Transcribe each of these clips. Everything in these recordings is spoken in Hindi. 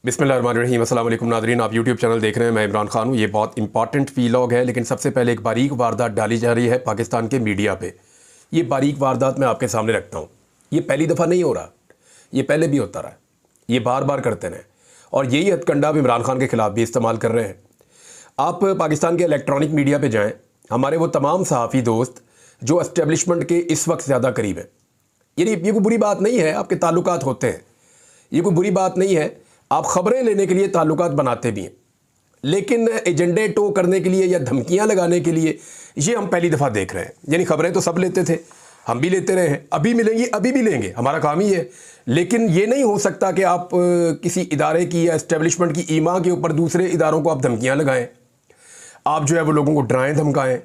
बिस्मिल्लाहिर्रहमानिर्रहीम। अस्सलाम वालेकुम नाज़रीन, आप यूट्यूब चैनल देख रहे हैं। मैं इमरान खान हूँ। ये बहुत इंपॉर्टेंट वीलॉग है, लेकिन सबसे पहले एक बारीक वारदात डाली जा रही है पाकिस्तान के मीडिया पे। ये बारीक वारदात मैं आपके सामने रखता हूँ। ये पहली दफ़ा नहीं हो रहा, ये पहले भी होता रहा, ये बार बार करते रहें और यही हथकंडा अब इमरान खान के ख़िलाफ़ भी इस्तेमाल कर रहे हैं। आप पाकिस्तान के इलेक्ट्रॉनिक मीडिया पर जाएँ, हमारे वो तमाम सहाफ़ी दोस्त जो एस्टेब्लिशमेंट के इस वक्त ज़्यादा करीब हैं, ये कोई बुरी बात नहीं है, आपके ताल्लुकात होते हैं, ये कोई बुरी बात नहीं है, आप ख़बरें लेने के लिए ताल्लुकात बनाते भी हैं, लेकिन एजेंडे टो करने के लिए या धमकियां लगाने के लिए ये हम पहली दफ़ा देख रहे हैं। यानी ख़बरें तो सब लेते थे, हम भी लेते रहे हैं, अभी मिलेंगी, अभी भी लेंगे, हमारा काम ही है। लेकिन ये नहीं हो सकता कि आप किसी इदारे की या एस्टेब्लिशमेंट की ईमा के ऊपर दूसरे इदारों को आप धमकियाँ लगाएँ, आप जो है वो लोगों को डराएँ धमकाएँ,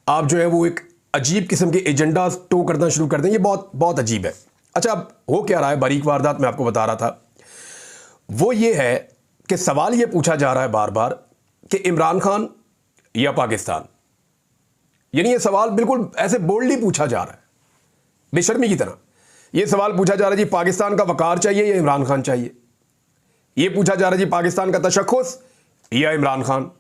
आप जो है वो एक अजीब किस्म के एजेंडा टो करना शुरू कर दें। ये बहुत बहुत अजीब है। अच्छा, अब हो क्या रहा है, बारीक वारदात मैं आपको बता रहा था, वो ये है कि सवाल ये पूछा जा रहा है बार बार कि इमरान खान या पाकिस्तान। यानी ये सवाल बिल्कुल ऐसे बोल्डली पूछा जा रहा है, बेशर्मी की तरह। ये सवाल पूछा जा रहा है जी पाकिस्तान का वकार चाहिए या इमरान खान चाहिए। ये पूछा जा रहा है जी पाकिस्तान का तशख्खुस या इमरान खान।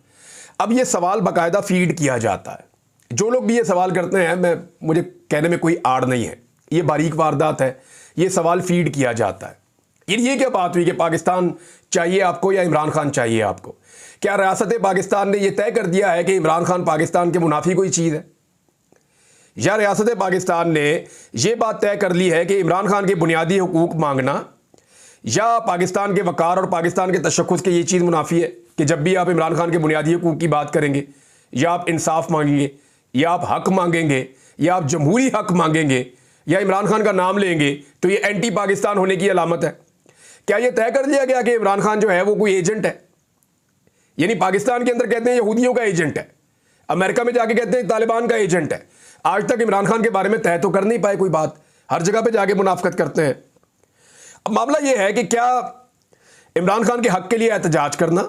अब ये सवाल बाकायदा फीड किया जाता है। जो लोग भी ये सवाल करते हैं, मुझे कहने में कोई आड़ नहीं है, ये बारीक वारदात है, ये सवाल फीड किया जाता है। ये क्या बात हुई कि पाकिस्तान चाहिए आपको या इमरान खान चाहिए आपको? क्या रियासत पाकिस्तान ने यह तय कर दिया है कि इमरान खान पाकिस्तान के मुनाफी कोई चीज़ है, या रियासत पाकिस्तान ने यह बात तय कर ली है कि इमरान खान के बुनियादी हुकूक मांगना या पाकिस्तान के वकार और पाकिस्तान के तशख्खुस की ये चीज़ मुनाफी है कि जब भी आप इमरान खान के बुनियादी हुकूक की बात करेंगे, या आप इंसाफ मांगेंगे, या आप हक मांगेंगे, या आप जमहूरी हक मांगेंगे, या इमरान खान का नाम लेंगे, तो ये एंटी पाकिस्तान होने की अलामत है। क्या यह तय कर लिया गया कि इमरान खान जो है वो कोई एजेंट है? यानी पाकिस्तान के अंदर कहते हैं यहूदियों का एजेंट है, अमेरिका में जाके कहते हैं तालिबान का एजेंट है। आज तक इमरान खान के बारे में तय तो कर नहीं पाए कोई बात, हर जगह पे जाके मुनाफकत करते हैं। अब मामला यह है कि क्या इमरान खान के हक के लिए एहतजाज करना,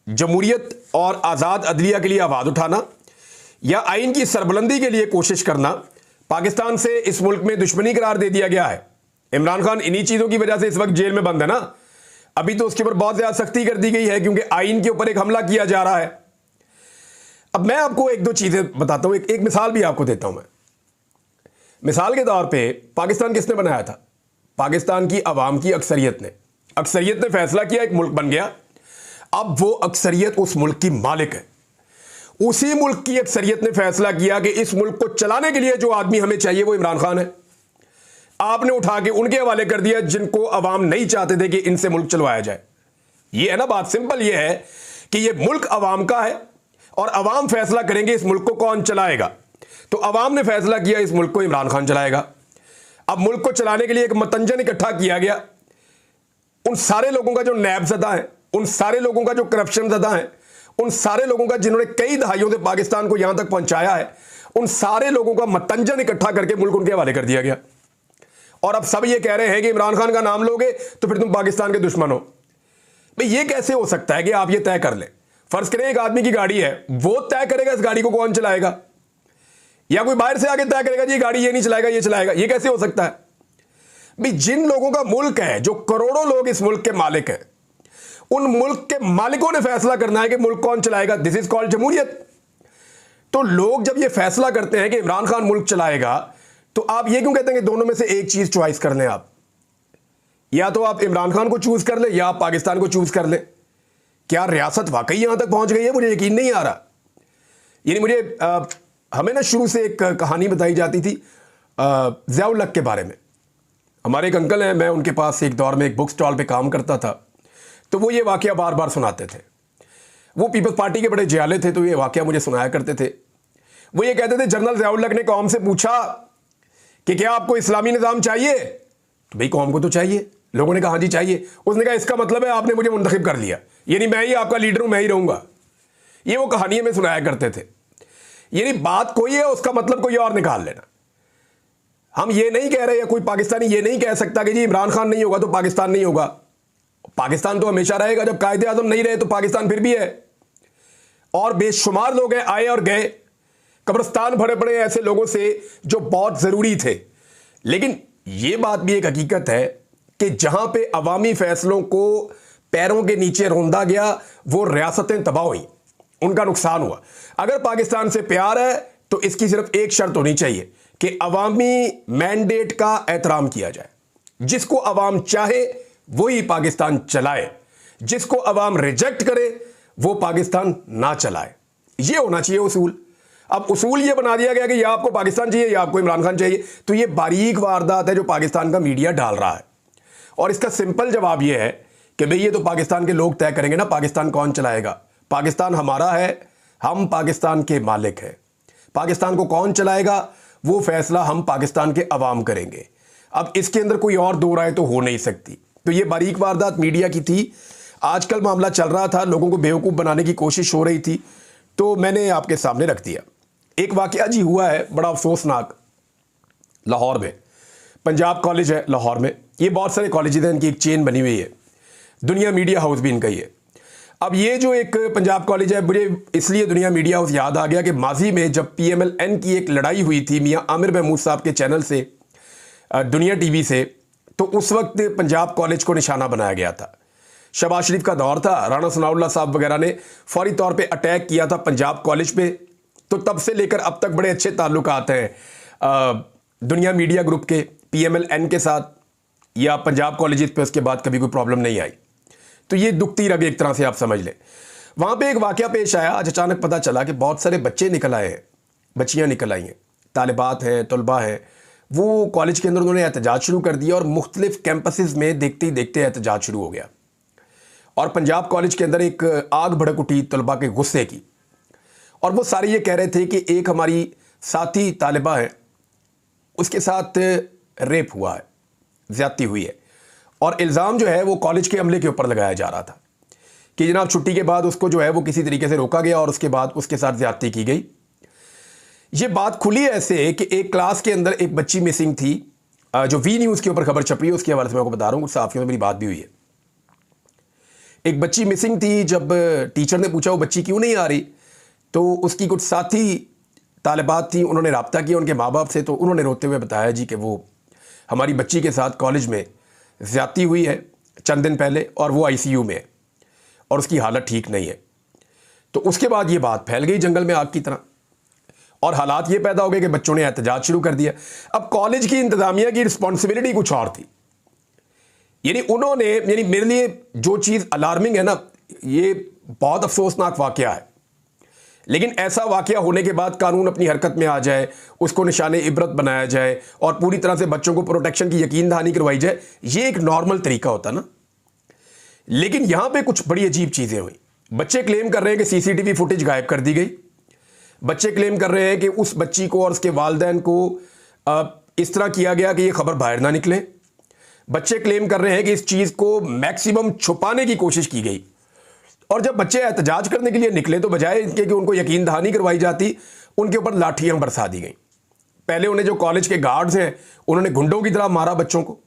जमहूरियत और आज़ाद अदलिया के लिए आवाज़ उठाना, या आइन की सरबुलंदी के लिए कोशिश करना, पाकिस्तान से इस मुल्क में दुश्मनी करार दे दिया गया है। इमरान खान इन्हीं चीज़ों की वजह से इस वक्त जेल में बंद है ना। अभी तो उसके ऊपर बहुत ज़्यादा सख्ती कर दी गई है क्योंकि आइन के ऊपर एक हमला किया जा रहा है। अब मैं आपको एक दो चीज़ें बताता हूँ, एक मिसाल भी आपको देता हूँ मैं। मिसाल के तौर पे पाकिस्तान किसने बनाया था? पाकिस्तान की आवाम की अक्सरियत ने फैसला किया, एक मुल्क बन गया। अब वो अक्सरियत उस मुल्क की मालिक है। उसी मुल्क की अक्सरियत ने फैसला किया कि इस मुल्क को चलाने के लिए जो आदमी हमें चाहिए वो इमरान खान है। आपने उठा के उनके हवाले कर दिया जिनको अवाम नहीं चाहते थे कि इनसे मुल्क चलवाया जाए। ये है ना बात, सिंपल ये है कि ये मुल्क अवाम का है और अवाम फैसला करेंगे इस मुल्क को कौन चलाएगा। तो अवाम ने फैसला किया इस मुल्क को इमरान खान चलाएगा। अब मुल्क को चलाने के लिए एक मतंजन इकट्ठा किया गया। उन सारे लोगों का जो नैबज़दा है, उन सारे लोगों का जो करप्शन ज़दा है, उन सारे लोगों का जिन्होंने कई दहाइयों से पाकिस्तान को यहां तक पहुंचाया है, उन सारे लोगों का मतंजन इकट्ठा करके मुल्क उनके हवाले कर दिया गया। और अब सब ये कह रहे हैं कि इमरान खान का नाम लोगे तो फिर तुम पाकिस्तान के दुश्मन हो। भाई ये कैसे हो सकता है कि आप ये तय कर लें? फर्ज करें एक आदमी की गाड़ी है, वो तय करेगा इस गाड़ी को कौन चलाएगा, या कोई बाहर से आके तय करेगा जी गाड़ी ये नहीं चलाएगा ये चलाएगा? ये कैसे हो सकता है? भाई जिन लोगों का मुल्क है, जो करोड़ों लोग इस मुल्क के मालिक हैं, उन मुल्क के मालिकों ने फैसला करना है कि मुल्क कौन चलाएगा। दिस इज कॉल्ड जमहूरियत। तो लोग जब ये फैसला करते हैं कि इमरान खान मुल्क चलाएगा, तो आप ये क्यों कहते हैं कि दोनों में से एक चीज चॉइस कर लें आप? या तो आप इमरान खान को चूज कर लें या आप पाकिस्तान को चूज कर लें। क्या रियासत वाकई यहां तक पहुंच गई है? मुझे यकीन नहीं आ रहा। यानी हमें ना शुरू से एक कहानी बताई जाती थी ज़िया-उल हक के बारे में। हमारे एक अंकल हैं, मैं उनके पास एक दौर में एक बुक स्टॉल पे काम करता था, तो वो ये वाकया बार बार सुनाते थे। वो पीपल्स पार्टी के बड़े जियाले थे, तो ये वाकया मुझे सुनाया करते थे। वो ये कहते थे जनरल ज़िया-उल हक ने कौम से पूछा कि क्या आपको इस्लामी निज़ाम चाहिए? तो भाई कौम को तो चाहिए। लोगों ने कहा हाँ जी चाहिए। उसने कहा इसका मतलब है आपने मुझे मुंतखब कर लिया, यानी मैं ही आपका लीडर हूं, मैं ही रहूंगा। ये वो कहानियां में सुनाया करते थे। यानी बात कोई है, उसका मतलब कोई और निकाल लेना। हम ये नहीं कह रहे, या कोई पाकिस्तानी ये नहीं कह सकता कि जी इमरान खान नहीं होगा तो पाकिस्तान नहीं होगा। पाकिस्तान तो हमेशा रहेगा। जब कायदे आज़म नहीं रहे तो पाकिस्तान फिर भी है। और बेशुमार लोग हैं आए और गए, कब्रिस्तान भरे पड़े ऐसे लोगों से जो बहुत ज़रूरी थे। लेकिन यह बात भी एक हकीकत है कि जहां पे अवामी फैसलों को पैरों के नीचे रौंदा गया, वो रियासतें तबाह हुई, उनका नुकसान हुआ। अगर पाकिस्तान से प्यार है तो इसकी सिर्फ एक शर्त होनी चाहिए कि अवामी मैंडेट का एहतराम किया जाए। जिसको अवाम चाहे वही पाकिस्तान चलाए, जिसको अवाम रिजेक्ट करे वो पाकिस्तान ना चलाए। ये होना चाहिए उसूल। अब उसूल ये बना दिया गया कि या आपको पाकिस्तान चाहिए या आपको इमरान खान चाहिए। तो ये बारीक वारदात है जो पाकिस्तान का मीडिया डाल रहा है, और इसका सिंपल जवाब ये है कि भाई ये तो पाकिस्तान के लोग तय करेंगे ना पाकिस्तान कौन चलाएगा। पाकिस्तान हमारा है, हम पाकिस्तान के मालिक हैं। पाकिस्तान को कौन चलाएगा वो फैसला हम पाकिस्तान के अवाम करेंगे। अब इसके अंदर कोई और दो राय तो हो नहीं सकती। तो ये बारीक वारदात मीडिया की थी। आजकल मामला चल रहा था, लोगों को बेवकूफ़ बनाने की कोशिश हो रही थी, तो मैंने आपके सामने रख दिया। एक वाकया जी हुआ है बड़ा अफसोसनाक, लाहौर में। पंजाब कॉलेज है लाहौर में। ये बहुत सारे कॉलेज हैं, इनकी एक चेन बनी हुई है, दुनिया मीडिया हाउस भी इनका ही है। अब ये जो एक पंजाब कॉलेज है, मुझे इसलिए दुनिया मीडिया हाउस याद आ गया कि माजी में जब PMLN की एक लड़ाई हुई थी मियाँ आमिर महमूद साहब के चैनल से, दुनिया TV से, तो उस वक्त पंजाब कॉलेज को निशाना बनाया गया था। शहबाज शरीफ का दौर था, राणा सनाउल्लाह साहब वगैरह ने फौरी तौर पे अटैक किया था पंजाब कॉलेज पे। तो तब से लेकर अब तक बड़े अच्छे ताल्लुकात हैं दुनिया मीडिया ग्रुप के PMLN के साथ, या पंजाब कॉलेज पे उसके बाद कभी कोई प्रॉब्लम नहीं आई। तो ये दुखती रग एक तरह से आप समझ लें। वहाँ पे एक वाकया पेश आया, आज अचानक पता चला कि बहुत सारे बच्चे निकल आए हैं, बच्चियाँ निकल आई हैं, तालिबात हैं, तलबा हैं। वो कॉलेज के अंदर उन्होंने एहतजाज शुरू कर दिया और मुख्तलिफ कैंपसेस में देखते ही देखते एहतजाज शुरू हो गया। और पंजाब कॉलेज के अंदर एक आग भड़क उठी तलबा के गुस्से की, और वो सारे ये कह रहे थे कि एक हमारी साथी तालिबा है, उसके साथ रेप हुआ है, ज़्यादती हुई है, और इल्ज़ाम जो है वो कॉलेज के अमले के ऊपर लगाया जा रहा था कि जनाब छुट्टी के बाद उसको जो है वो किसी तरीके से रोका गया और उसके बाद उसके साथ ज़्यादती की गई। ये बात खुली ऐसे कि एक क्लास के अंदर एक बच्ची मिसिंग थी, जो वी न्यूज़ के ऊपर खबर छप रही है उसके हवाले से मैं आपको बता रहा हूँ, कुछ साथियों में मेरी बात भी हुई है। एक बच्ची मिसिंग थी, जब टीचर ने पूछा वो बच्ची क्यों नहीं आ रही, तो उसकी कुछ साथी तालिबात थी, उन्होंने रब्ता किया उनके माँ बाप से, तो उन्होंने रोते हुए बताया जी कि वो हमारी बच्ची के साथ कॉलेज में ज़्यादती हुई है चंद दिन पहले, और वो ICU में है और उसकी हालत ठीक नहीं है। तो उसके बाद ये बात फैल गई जंगल में आग की तरह, और हालात ये पैदा हो गए कि बच्चों ने एहतजाज शुरू कर दिया। अब कॉलेज की इंतज़ामिया की रिस्पॉन्सिबिलिटी कुछ और थी, यानी मेरे लिए जो चीज़ अलार्मिंग है ना, ये बहुत अफसोसनाक वाकया है, लेकिन ऐसा वाकया होने के बाद कानून अपनी हरकत में आ जाए, उसको निशाने इबरत बनाया जाए और पूरी तरह से बच्चों को प्रोटेक्शन की यकीन दहानी करवाई जाए, ये एक नॉर्मल तरीका होता ना। लेकिन यहां पे कुछ बड़ी अजीब चीज़ें हुई। बच्चे क्लेम कर रहे हैं कि CCTV फुटेज गायब कर दी गई। बच्चे क्लेम कर रहे हैं कि उस बच्ची को और उसके वालिदैन को इस तरह किया गया कि ये खबर बाहर ना निकले। बच्चे क्लेम कर रहे हैं कि इस चीज़ को मैक्सिमम छुपाने की कोशिश की गई, और जब बच्चे एहतजाज करने के लिए निकले तो बजाय इनके कि उनको यकीन दहानी करवाई जाती, उनके ऊपर लाठियां बरसा दी गई। पहले उन्हें जो कॉलेज के गार्ड्स हैं उन्होंने गुंडों की तरह मारा बच्चों को।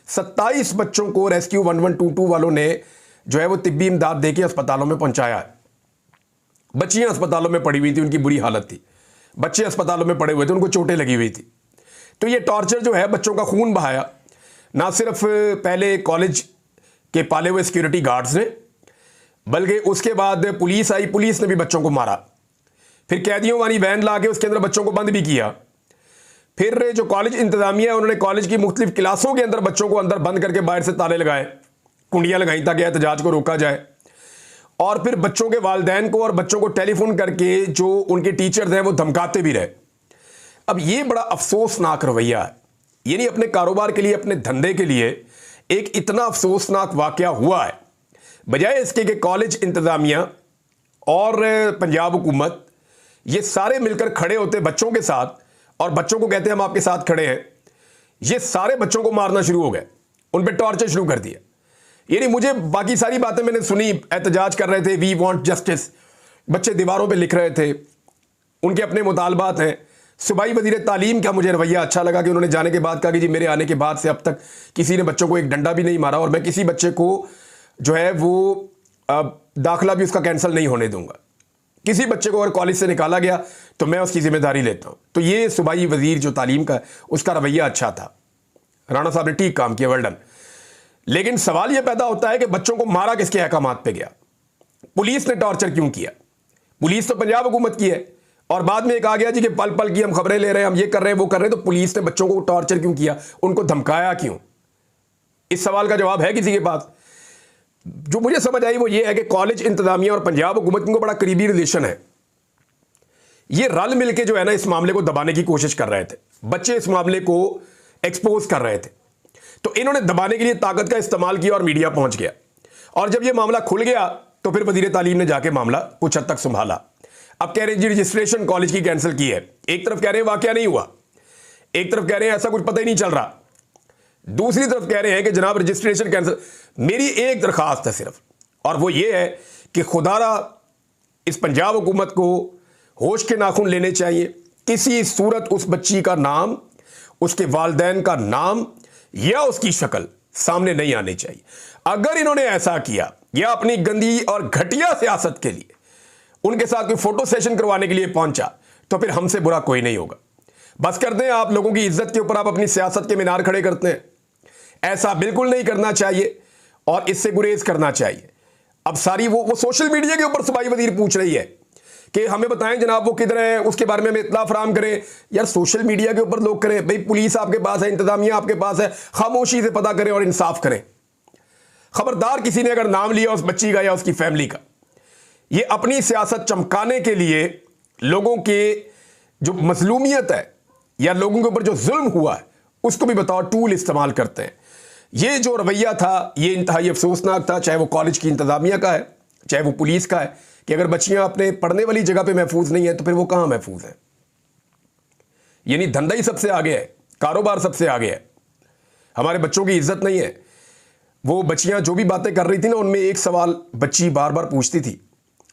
27 बच्चों को रेस्क्यू 1122 वालों ने जो है वो तिब्बी इमदाद दे के अस्पतालों में पहुंचाया है। बच्चियां अस्पतालों में पड़ी हुई थी, उनकी बुरी हालत थी, बच्चे अस्पतालों में पड़े हुए थे, उनको चोटें लगी हुई थी। तो ये टॉर्चर जो है, बच्चों का खून बहाया, ना सिर्फ पहले कॉलेज के पाले हुए सिक्योरिटी गार्ड्स ने, बल्कि उसके बाद पुलिस आई, पुलिस ने भी बच्चों को मारा। फिर कैदियों वाली वैन ला के उसके अंदर बच्चों को बंद भी किया। फिर जो कॉलेज इंतजामिया है उन्होंने कॉलेज की मुख्तलिफ क्लासों के अंदर बच्चों को अंदर बंद करके बाहर से ताले लगाए, कुंडियां लगाई ताकि एहतजाज को रोका जाए। और फिर बच्चों के वालिदैन को और बच्चों को टेलीफोन करके जो उनके टीचर्स हैं वो धमकाते भी रहे। अब ये बड़ा अफसोसनाक रवैया है, यानी अपने कारोबार के लिए, अपने धंधे के लिए एक इतना अफसोसनाक वाकया हुआ है, बजाय इसके कि कॉलेज इंतजामिया और पंजाब हुकूमत ये सारे मिलकर खड़े होते बच्चों के साथ और बच्चों को कहते हैं हम आपके साथ खड़े हैं, ये सारे बच्चों को मारना शुरू हो गए, उन पर टॉर्चर शुरू कर दिया। यानी मुझे बाकी सारी बातें मैंने सुनी, एहतजाज कर रहे थे, वी वांट जस्टिस, बच्चे दीवारों पे लिख रहे थे, उनके अपने मुतालबात हैं। सूबाई वज़ीर तालीम का मुझे रवैया अच्छा लगा कि उन्होंने जाने के बाद कहा कि जी मेरे आने के बाद से अब तक किसी ने बच्चों को एक डंडा भी नहीं मारा और मैं किसी बच्चे को जो है वो दाखिला भी उसका कैंसिल नहीं होने दूंगा। किसी बच्चे को अगर कॉलेज से निकाला गया तो मैं उसकी जिम्मेदारी लेता हूं। तो ये सूबाई वज़ीर जो तालीम का, उसका रवैया अच्छा था। राणा साहब ने ठीक काम किया, वेल डन। लेकिन सवाल यह पैदा होता है कि बच्चों को मारा किसके अहकामात पे गया, पुलिस ने टॉर्चर क्यों किया? पुलिस तो पंजाब हुकूमत की है और बाद में एक आ गया जी कि पल पल की हम खबरें ले रहे हैं, हम ये कर रहे हैं, वो कर रहे हैं। तो पुलिस ने बच्चों को टॉर्चर क्यों किया, उनको धमकाया क्यों? इस सवाल का जवाब है किसी के पास? जो मुझे समझ आई वो ये है कि कॉलेज इंतजामिया और पंजाब हुकूमत को बड़ा करीबी रिलेशन है। ये रल मिलके जो है ना इस मामले को दबाने की कोशिश कर रहे थे, बच्चे इस मामले को एक्सपोज कर रहे थे, तो इन्होंने दबाने के लिए ताकत का इस्तेमाल किया और मीडिया पहुंच गया। और जब ये मामला खुल गया तो फिर वजीर तालीम ने जाके मामला कुछ हद तक संभाला। अब कह रहे हैं जी रजिस्ट्रेशन कॉलेज की कैंसिल की है। एक तरफ कह रहे हैं वाकया नहीं हुआ, एक तरफ कह रहे हैं ऐसा कुछ पता ही नहीं चल रहा, दूसरी तरफ कह रहे हैं कि जनाब रजिस्ट्रेशन कैंसिल। मेरी एक दरखास्त है सिर्फ, और वो ये है कि खुदारा इस पंजाब हुकूमत को होश के नाखून लेने चाहिए। किसी सूरत उस बच्ची का नाम, उसके वालिदैन का नाम या उसकी शक्ल सामने नहीं आनी चाहिए। अगर इन्होंने ऐसा किया या अपनी गंदी और घटिया सियासत के लिए उनके साथ कोई फोटो सेशन करवाने के लिए पहुंचा तो फिर हमसे बुरा कोई नहीं होगा। बस कर दें, आप लोगों की इज्जत के ऊपर आप अपनी सियासत के मीनार खड़े करते हैं। ऐसा बिल्कुल नहीं करना चाहिए और इससे गुरेज करना चाहिए। अब सारी वो सोशल मीडिया के ऊपर सूबाई वजीर पूछ रही है कि हमें बताएं जनाब वो किधर है, उसके बारे में हमें इत्तला फराम करें। यार सोशल मीडिया के ऊपर लोग करें, भाई पुलिस आपके पास है, इंतजामिया आपके पास है, खामोशी से पता करें और इंसाफ करें। खबरदार किसी ने अगर नाम लिया उस बच्ची का या उसकी फैमिली का, ये अपनी सियासत चमकाने के लिए लोगों के जो मजलूमियत है या लोगों के ऊपर जो जुल्म हुआ है उसको भी बताओ टूल इस्तेमाल करते हैं। ये जो रवैया था ये इंतहाई अफसोसनाक था, चाहे वो कॉलेज की इंतजामिया का है चाहे वो पुलिस का है, कि अगर बच्चियां अपने पढ़ने वाली जगह पे महफूज नहीं है तो फिर वो कहां महफूज है। यानी धंधा ही सबसे आगे है, कारोबार सबसे आगे है, हमारे बच्चों की इज्जत नहीं है। वो बच्चियां जो भी बातें कर रही थी ना, उनमें एक सवाल बच्ची बार बार पूछती थी,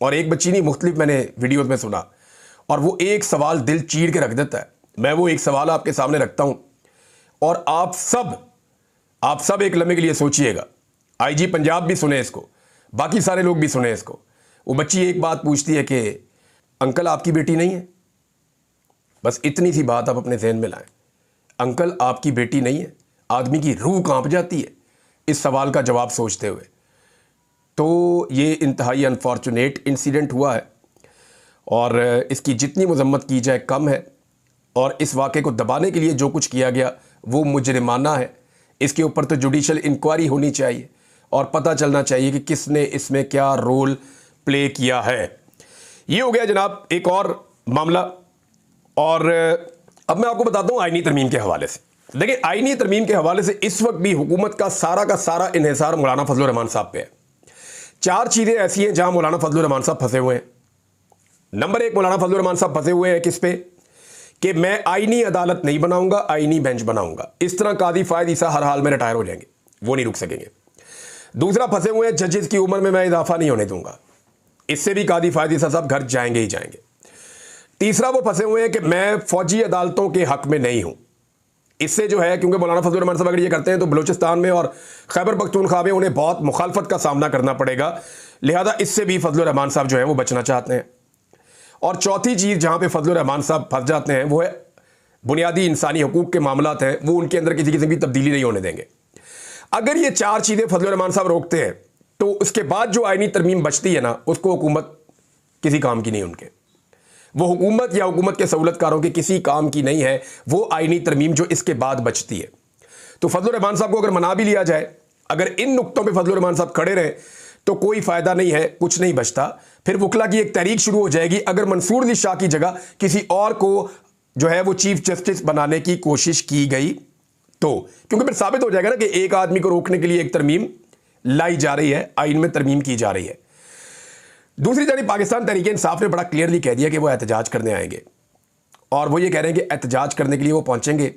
और एक बच्ची नहीं मुख्तलिफ मैंने वीडियोज में सुना, और वो एक सवाल दिल चीर के रख देता है। मैं वो एक सवाल आपके सामने रखता हूं और आप सब एक लम्हे के लिए सोचिएगा। आईजी पंजाब भी सुने इसको, बाकी सारे लोग भी सुने इसको। वो बच्ची एक बात पूछती है कि अंकल आपकी बेटी नहीं है? बस इतनी सी बात आप अपने ज़हन में लाएं, अंकल आपकी बेटी नहीं है। आदमी की रूह कांप जाती है इस सवाल का जवाब सोचते हुए। तो ये इंतहाई अनफॉर्चुनेट इंसिडेंट हुआ है और इसकी जितनी मजम्मत की जाए कम है, और इस वाक़े को दबाने के लिए जो कुछ किया गया वो मुजरिमाना है। इसके ऊपर तो जुडिशल इंक्वायरी होनी चाहिए और पता चलना चाहिए कि किसने इसमें क्या रोल प्ले किया है। ये हो गया जनाब एक और मामला। और अब मैं आपको बताता हूँ आईनी तरमीम के हवाले से। देखिए आईनी तरमीम के हवाले से इस वक्त भी हुकूमत का सारा इन्हिसार मौलाना फजल रहमान साहब पे है। 4 चीज़ें ऐसी हैं जहां मौलाना फजल रहमान साहब फंसे हुए हैं। नंबर 1, मौलाना फजल रहमान साहब फंसे हुए हैं किस पे, कि मैं आईनी अदालत नहीं बनाऊंगा, आईनी बेंच बनाऊंगा। इस तरह कादी फायद ईसा हर हाल में रिटायर हो जाएंगे, वो नहीं रुक सकेंगे। दूसरा, फंसे हुए हैं जजेस की उम्र में मैं इजाफा नहीं होने दूंगा, इससे भी कादी फायद ईसा साहब घर जाएंगे ही जाएंगे। तीसरा, वो फंसे हुए हैं कि मैं फौजी अदालतों के हक में नहीं हूं, इससे जो है क्योंकि मौलाना फजल रहमान साहब अगर ये करते हैं तो बलूचिस्तान में और खैबर पख्तूनख्वा में उन्हें बहुत मुखालफत का सामना करना पड़ेगा, लिहाजा इससे भी फजल रहमान साहब जो है वो बचना चाहते हैं। और चौथी चीज़ जहां पे फजल रहमान साहब फंस जाते हैं वो है बुनियादी इंसानी हकूक़ के मामलात हैं, वो उनके अंदर किसी किस्म की तब्दीली नहीं होने देंगे। अगर ये 4 चीज़ें फजल रहमान साहब रोकते हैं तो उसके बाद जो आईनी तरमीम बचती है ना, उसको हुकूमत किसी काम की नहीं, उनके वो हुकूमत या हुकूमत के सहूलतकारों के किसी काम की नहीं है वो आईनी तरमीम जो इसके बाद बचती है। तो फजल रहमान साहब को अगर मना भी लिया जाए, अगर इन नुक्तों पे फजल रहमान साहब खड़े रहें तो कोई फ़ायदा नहीं है, कुछ नहीं बचता। फिर वकला की एक तहरीक शुरू हो जाएगी अगर मंसूर अली शाह की जगह किसी और को जो है वो चीफ जस्टिस बनाने की कोशिश की गई तो, क्योंकि फिर साबित हो जाएगा ना कि एक आदमी को रोकने के लिए एक तरमीम लाई जा रही है, आइन में तरमीम की जा रही है। दूसरी जानिब पाकिस्तान तहरीक इंसाफ ने बड़ा क्लियरली कह दिया कि वो एहतजाज करने आएंगे, और वो ये कह रहे हैं कि एहतजाज करने के लिए वो पहुंचेंगे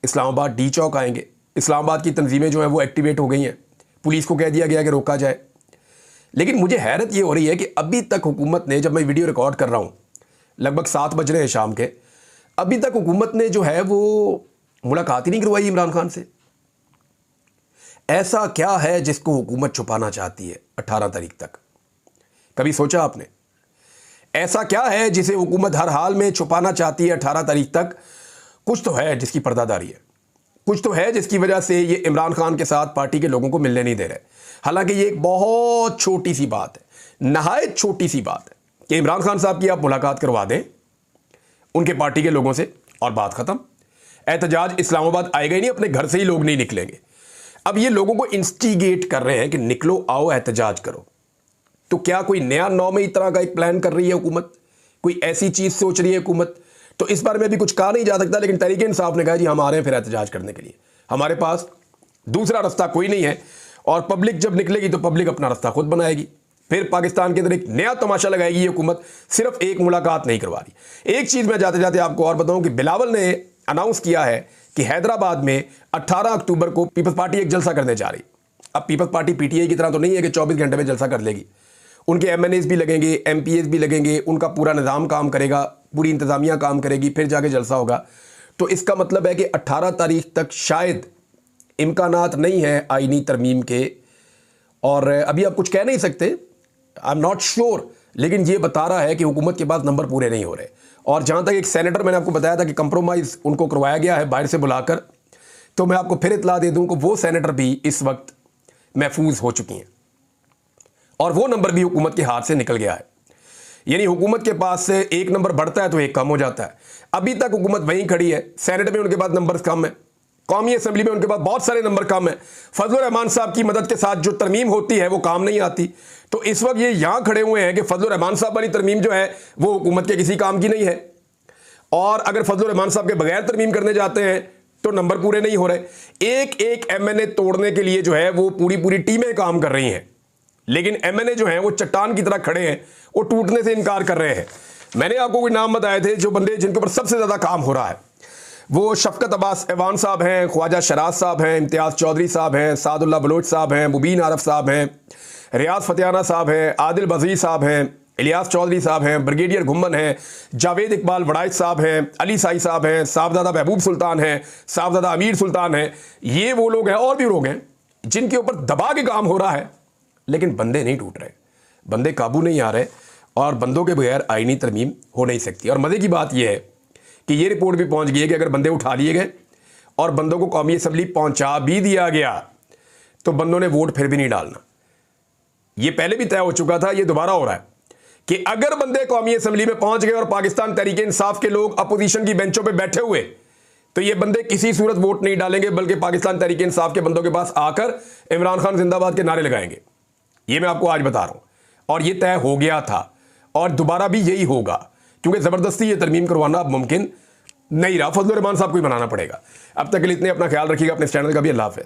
इस्लामाबाद, डी चौक आएंगे। इस्लामाबाद की तंजीमें जो हैं वो एक्टिवेट हो गई हैं, पुलिस को कह दिया गया कि रोका जाए। लेकिन मुझे हैरत ये हो रही है कि अभी तक हुकूमत ने, जब मैं वीडियो रिकॉर्ड कर रहा हूँ लगभग 7 बज रहे हैं शाम के, अभी तक हुकूमत ने जो है वो मुलाकात ही नहीं करवाई इमरान खान से। ऐसा क्या है जिसको हुकूमत छुपाना चाहती है 18 तारीख तक? कभी सोचा आपने? ऐसा क्या है जिसे हुकूमत हर हाल में छुपाना चाहती है 18 तारीख तक? कुछ तो है जिसकी पर्दादारी है, कुछ तो है जिसकी वजह से ये इमरान खान के साथ पार्टी के लोगों को मिलने नहीं दे रहे। हालांकि ये एक बहुत छोटी सी बात है, नहायत छोटी सी बात है कि इमरान खान साहब की आप मुलाकात करवा दें उनके पार्टी के लोगों से और बात खत्म। एहतजाज इस्लामाबाद आएगा ही नहीं, अपने घर से ही लोग नहीं निकलेंगे। अब ये लोगों को इंस्टिगेट कर रहे हैं कि निकलो, आओ, एहतजाज करो। तो क्या कोई नया 9 मई तरह का एक प्लान कर रही है हुकूमत? कोई ऐसी चीज सोच रही है हुकूमत? तो इस बारे में अभी कुछ कहा नहीं जा सकता, लेकिन तहरीक इंसाफ ने कहा जी हम आ रहे हैं फिर एहतजाज करने के लिए, हमारे पास दूसरा रास्ता कोई नहीं है। और पब्लिक जब निकलेगी तो पब्लिक अपना रास्ता खुद बनाएगी। फिर पाकिस्तान के अंदर एक नया तमाशा लगाएगी ये हुकूमत। सिर्फ एक मुलाकात नहीं करवा रही। एक चीज मैं जाते जाते आपको और बताऊं कि बिलावल ने अनाउंस किया है कि हैदराबाद में 18 अक्टूबर को पीपल्स पार्टी एक जलसा करने जा रही। अब पीपल्स पार्टी पीटीआई की तरह तो नहीं है कि 24 घंटे में जलसा कर लेगी। उनके एमएनएस भी लगेंगे, एमपीएस भी लगेंगे, उनका पूरा निज़ाम काम करेगा, पूरी इंतज़ामिया काम करेगी, फिर जाके जलसा होगा। तो इसका मतलब है कि 18 तारीख तक शायद इम्कानात नहीं है आईनी तरमीम के। और अभी आप कुछ कह नहीं सकते, आई एम नॉट श्योर, लेकिन ये बता रहा है कि हुकूमत के पास नंबर पूरे नहीं हो रहे। और जहाँ तक एक सेनेटर, मैंने आपको बताया था कि कंप्रोमाइज़ उनको करवाया गया है बाहर से बुलाकर, तो मैं आपको फिर इतला दे दूँ कि वो सेनेटर भी इस वक्त महफूज हो चुकी हैं और वो नंबर भी हुकूमत के हाथ से निकल गया है। यानी हुकूमत के पास से एक नंबर बढ़ता है तो एक कम हो जाता है। अभी तक हुकूमत वहीं खड़ी है, सेनेट में उनके पास नंबर कम है, कौमी असम्बली में उनके पास बहुत सारे नंबर कम है। फजलुर रहमान साहब की मदद के साथ जो तरमीम होती है वो काम नहीं आती। तो इस वक्त ये यहां खड़े हुए हैं कि फजलुर रहमान साहब वाली तरमीम जो है वो हुकूमत के किसी काम की नहीं है। और अगर फजलुर रहमान साहब के बगैर तरमीम करने जाते हैं तो नंबर पूरे नहीं हो रहे। एक एक एमएनए तोड़ने के लिए जो है वो पूरी पूरी टीमें काम कर रही हैं, लेकिन एमएनए जो हैं वो चट्टान की तरह खड़े हैं, वो टूटने से इनकार कर रहे हैं। मैंने आपको कोई नाम बताए थे जो बंदे जिनके ऊपर सबसे ज़्यादा काम हो रहा है, वो शफकत अब्बास ऐवान साहब हैं, ख्वाजा शराज साहब हैं, इम्तियाज़ चौधरी साहब हैं, सादुल्लाह बलोच साहब हैं, मुबीन आरफ साहब हैं, रियाज फतेहाना साहब हैं, आदिल बज़ीर साहब हैं, इलियास चौधरी साहब हैं, ब्रिगेडियर घुम्मन हैं, जावेद इकबाल वड़ाइच साहब हैं, अली साई साहब हैं, साहबजादा महबूब सुल्तान हैं, साहबजादा अमीर सुल्तान हैं। ये वो लोग हैं और भी लोग हैं जिनके ऊपर दबा के काम हो रहा है, लेकिन बंदे नहीं टूट रहे, बंदे काबू नहीं आ रहे और बंदों के बगैर आईनी तरमीम हो नहीं सकती। और मज़े की बात यह है कि ये रिपोर्ट भी पहुंच गई है कि अगर बंदे उठा लिए गए और बंदों को कौमी असम्बली पहुंचा भी दिया गया तो बंदों ने वोट फिर भी नहीं डालना। ये पहले भी तय हो चुका था, ये दोबारा हो रहा है कि अगर बंदे कौमी असम्बली में पहुंच गए और पाकिस्तान तहरीक इंसाफ के लोग अपोजिशन की बेंचों पर बैठे हुए तो ये बंदे किसी सूरत वोट नहीं डालेंगे, बल्कि पाकिस्तान तहरीक इंसाफ के बंदों के पास आकर इमरान खान जिंदाबाद के नारे लगाएंगे। ये मैं आपको आज बता रहा हूं और ये तय हो गया था और दोबारा भी यही होगा, क्योंकि जबरदस्ती ये तरमीम करवाना अब मुमकिन नहीं रहा। फजलुर रहमान साहब को ही बनाना पड़ेगा। अब तक के लिए इतने, अपना ख्याल रखिएगा, अपने चैनल का भी। अल्लाह हाफ़िज़।